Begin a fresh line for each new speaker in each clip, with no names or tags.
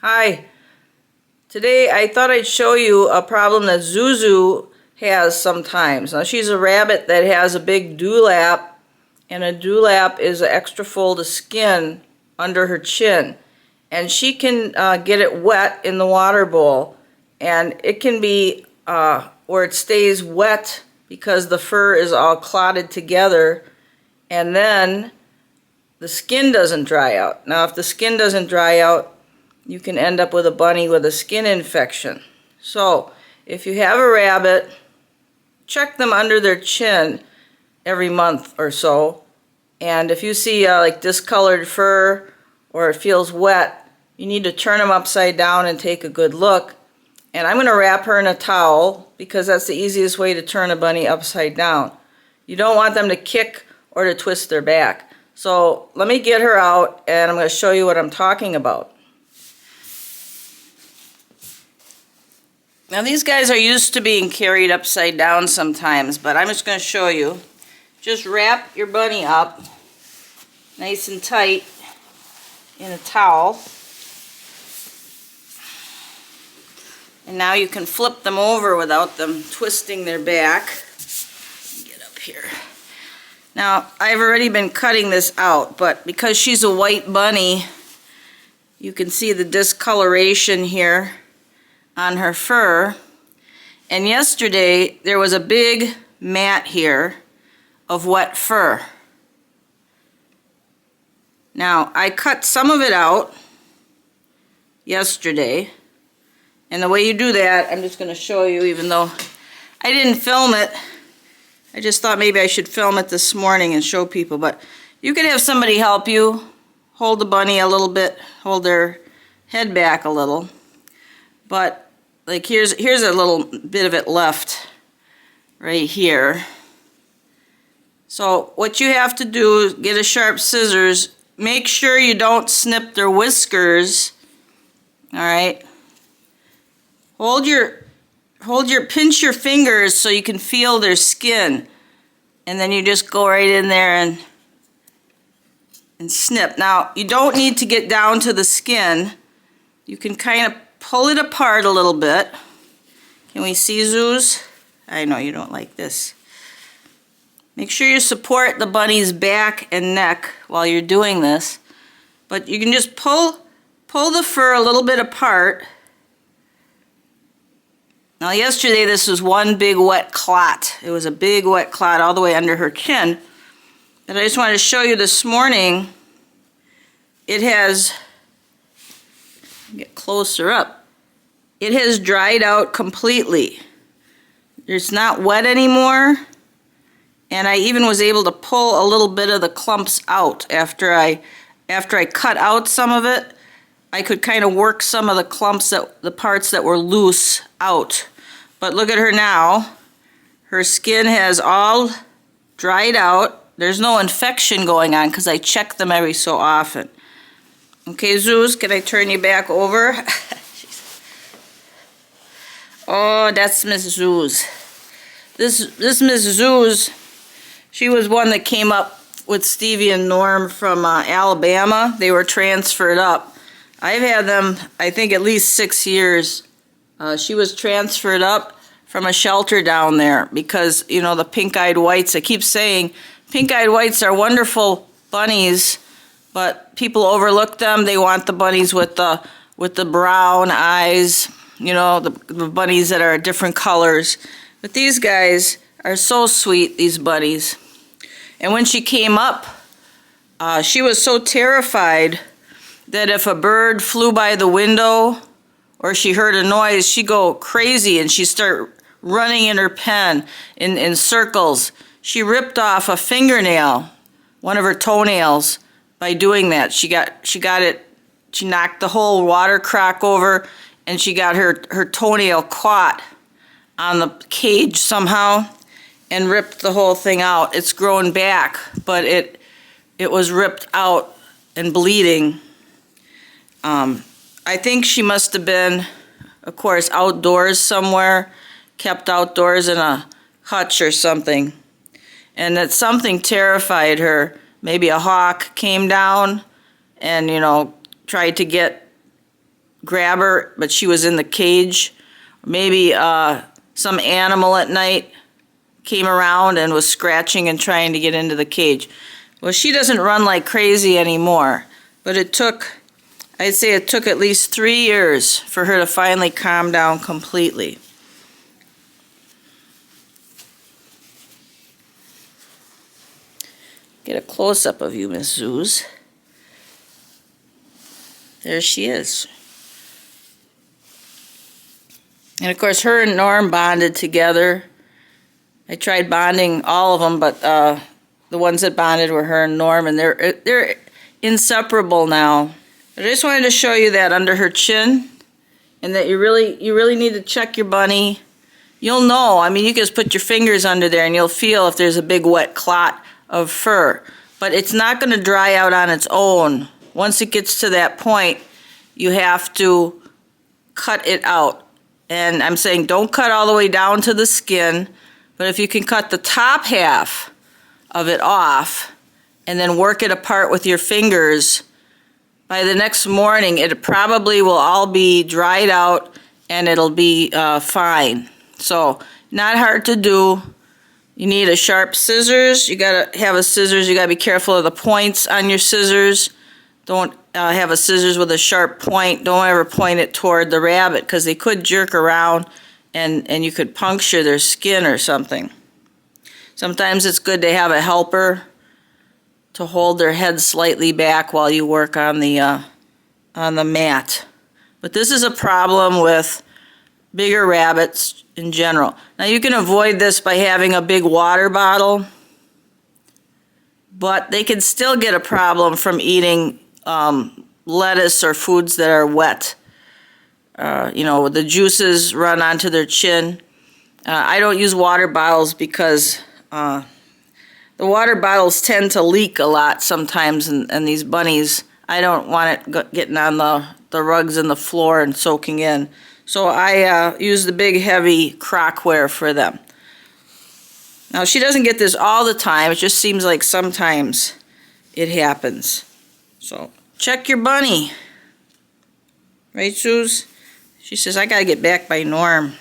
Hi. Today I thought I'd show you a problem that Zuzu has sometimes. Now she's a rabbit that has a big dewlap, and a dewlap is an extra fold of skin under her chin. And she can get it wet in the water bowl, and it can be where it stays wet because the fur is all clotted together, and then the skin doesn't dry out. Now if the skin doesn't dry out, you can end up with a bunny with a skin infection. So if you have a rabbit, check them under their chin every month or so, and if you see like discolored fur or it feels wet, you need to turn them upside down and take a good look. And I'm going to wrap her in a towel because that's the easiest way to turn a bunny upside down. You don't want them to kick or to twist their back. So let me get her out and I'm going to show you what I'm talking about. Now these guys are used to being carried upside down sometimes, but I'm just going to show you. Just wrap your bunny up nice and tight in a towel. And now you can flip them over without them twisting their back. Get up here. Now I've already been cutting this out, but because she's a white bunny, you can see the discoloration here on her fur. And yesterday there was a big mat here of wet fur. Now I cut some of it out yesterday, and the way you do that, I'm just going to show you, even though I didn't film it. I just thought maybe I should film it this morning and show people, but you could have somebody help you hold the bunny a little bit, hold their head back a little. But like here's a little bit of it left right here. So what you have to do is get a sharp scissors. Make sure you don't snip their whiskers. All right. Pinch your fingers so you can feel their skin, and then you just go right in there and snip. Now you don't need to get down to the skin. You can kind of pull it apart a little bit. Can we see, Zeus? I know you don't like this. Make sure you support the bunny's back and neck while you're doing this. But you can just pull the fur a little bit apart. Now yesterday this was one big wet clot. It was a big wet clot all the way under her chin. But I just wanted to show you this morning, it has, get closer up, it has dried out completely. It's not wet anymore. And I even was able to pull a little bit of the clumps out after I cut out some of it. I could kind of work some of the clumps, the parts that were loose, out. But look at her now. Her skin has all dried out. There's no infection going on because I check them every so often. Okay, Zeus, can I turn you back over? Oh, that's Miss Zeus. This Miss Zeus, she was one that came up with Stevie and Norm from Alabama. They were transferred up. I've had them, I think, at least 6 years. She was transferred up from a shelter down there because, you know, the pink-eyed whites, I keep saying, pink-eyed whites are wonderful bunnies, but people overlook them. They want the bunnies with the brown eyes, you know, the bunnies that are different colors. But these guys are so sweet, these bunnies. And when she came up, she was so terrified that if a bird flew by the window or she heard a noise, she'd go crazy and she'd start running in her pen in circles. She ripped off a fingernail, one of her toenails, by doing that. She knocked the whole water crock over, and she got her toenail caught on the cage somehow and ripped the whole thing out. It's grown back, but it was ripped out and bleeding. I think she must have been, of course, outdoors somewhere, kept outdoors in a hutch or something. And that something terrified her. Maybe a hawk came down and, you know, tried to get grab her, but she was in the cage. Maybe some animal at night came around and was scratching and trying to get into the cage. Well, she doesn't run like crazy anymore, but I'd say it took at least 3 years for her to finally calm down completely. Get a close-up of you, Miss Zeus. There she is. And of course, her and Norm bonded together. I tried bonding all of them, but the ones that bonded were her and Norm, and they're inseparable now. I just wanted to show you that under her chin, and that you really need to check your bunny. You'll know. I mean, you can just put your fingers under there, and you'll feel if there's a big wet clot of fur. But it's not going to dry out on its own. Once it gets to that point, you have to cut it out. And I'm saying don't cut all the way down to the skin, but if you can cut the top half of it off and then work it apart with your fingers, by the next morning it probably will all be dried out and it'll be fine. So not hard to do. You need a sharp scissors. You gotta have a scissors. You gotta be careful of the points on your scissors. Don't have a scissors with a sharp point. Don't ever point it toward the rabbit because they could jerk around and you could puncture their skin or something. Sometimes it's good to have a helper to hold their head slightly back while you work on the mat. But this is a problem with bigger rabbits in general. Now you can avoid this by having a big water bottle, but they can still get a problem from eating lettuce or foods that are wet. The juices run onto their chin. I don't use water bottles because the water bottles tend to leak a lot sometimes, and these bunnies, I don't want it getting on the rugs and the floor and soaking in. So I use the big heavy crockware for them. Now she doesn't get this all the time, it just seems like sometimes it happens. So check your bunny. Right, Suze? She says, I gotta get back by Norm.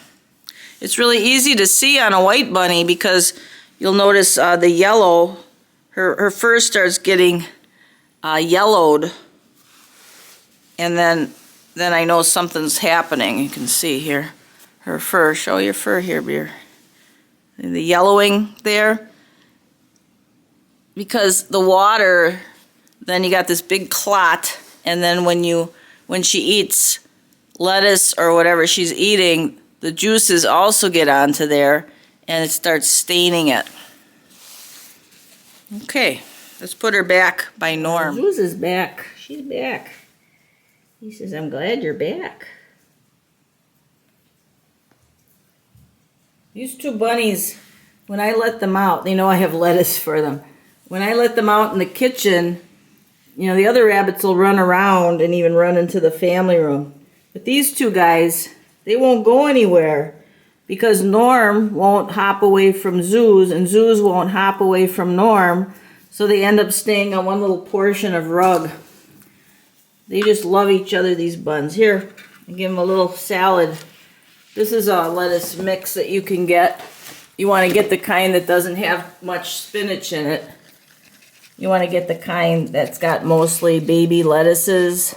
It's really easy to see on a white bunny because you'll notice the yellow, her fur starts getting yellowed, and then I know something's happening. You can see here, her fur. Show your fur here, Beer. The yellowing there. Because the water, then you got this big clot, and then when she eats lettuce or whatever she's eating, the juices also get onto there, and it starts staining it. Okay, let's put her back by Norm. Zeus is back. She's back. He says, I'm glad you're back. These two bunnies, when I let them out, they know I have lettuce for them. When I let them out in the kitchen, the other rabbits will run around and even run into the family room. But these two guys, they won't go anywhere because Norm won't hop away from Zeus and Zeus won't hop away from Norm, so they end up staying on one little portion of rug. They just love each other, these buns. Here, I give them a little salad. This is a lettuce mix that you can get. You want to get the kind that doesn't have much spinach in it. You want to get the kind that's got mostly baby lettuces.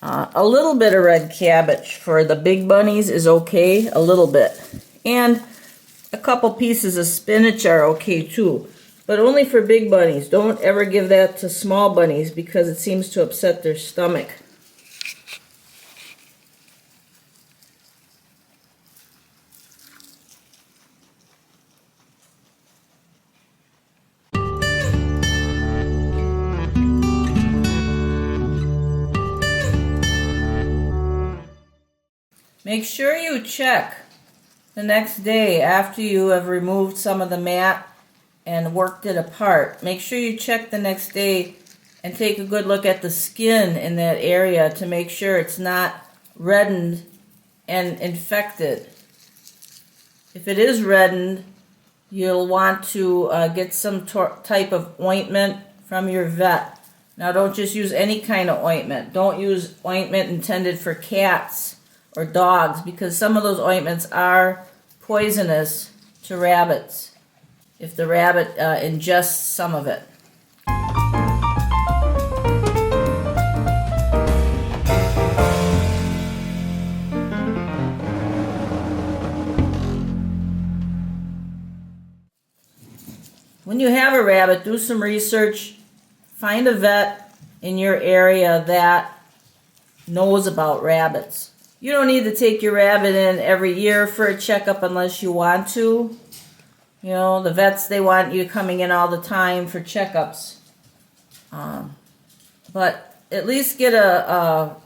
A little bit of red cabbage for the big bunnies is okay, a little bit. And a couple pieces of spinach are okay too, but only for big bunnies. Don't ever give that to small bunnies because it seems to upset their stomach. Make sure you check the next day after you have removed some of the mat and worked it apart. Make sure you check the next day and take a good look at the skin in that area to make sure it's not reddened and infected. If it is reddened, you'll want to get some type of ointment from your vet Now don't just use any kind of ointment. Don't use ointment intended for cats or dogs, because some of those ointments are poisonous to rabbits if the rabbit ingests some of it. When you have a rabbit, do some research. Find a vet in your area that knows about rabbits. You don't need to take your rabbit in every year for a checkup unless you want to. You know, the vets, they want you coming in all the time for checkups. But at least get a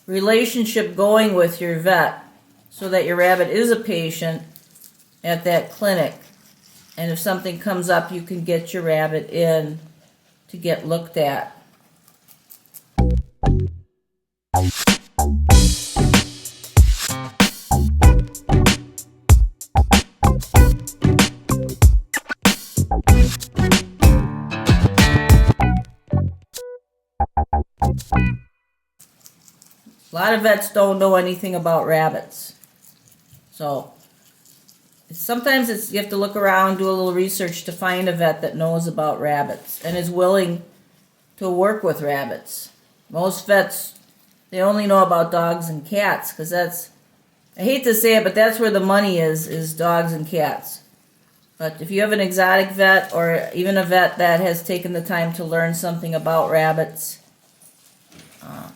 relationship going with your vet so that your rabbit is a patient at that clinic. And if something comes up, you can get your rabbit in to get looked at. A lot of vets don't know anything about rabbits. So sometimes you have to look around, do a little research to find a vet that knows about rabbits and is willing to work with rabbits. Most vets, they only know about dogs and cats, because that's, I hate to say it, but that's where the money is dogs and cats. But if you have an exotic vet or even a vet that has taken the time to learn something about rabbits,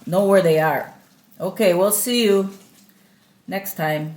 know where they are. Okay, we'll see you next time.